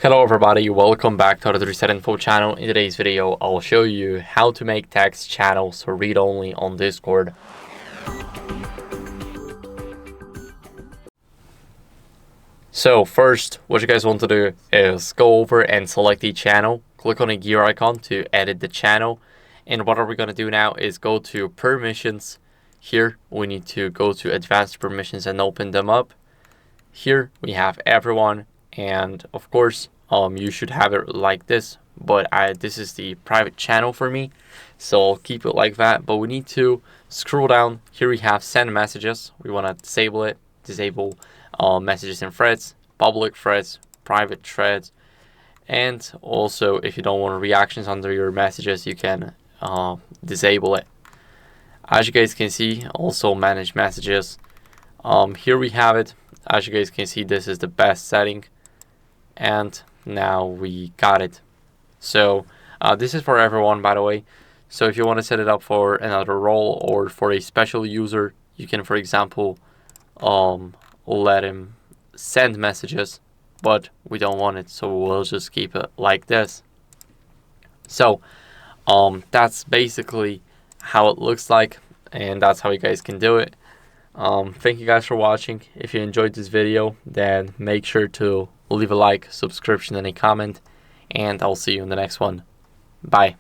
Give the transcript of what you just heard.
Hello everybody, welcome back to HardReset.Info channel. In today's video, I'll show you how to make text channels for read-only on Discord. So first, what you guys want to do is go over and select the channel, click on the gear icon to edit the channel. And what are we going to do now is go to permissions. Here, we need to go to advanced permissions and open them up. Here, we have everyone. And of course, you should have it like this, but this is the private channel for me, so I'll keep it like that. But we need to scroll down. Here we have send messages. We want to disable it. Disable messages in threads, public threads, private threads, and also if you don't want reactions under your messages, you can disable it. As you guys can see, also manage messages. Here we have it. As you guys can see, this is the best setting. And now we got it. So this is for everyone, by the way. So if you want to set it up for another role or for a special user, you can, for example, let him send messages, but we don't want it, so we'll just keep it like this. So that's basically how it looks like, and that's how you guys can do it. Thank you guys for watching. If you enjoyed this video, then make sure to leave a like, subscription, and a comment, and I'll see you in the next one. Bye.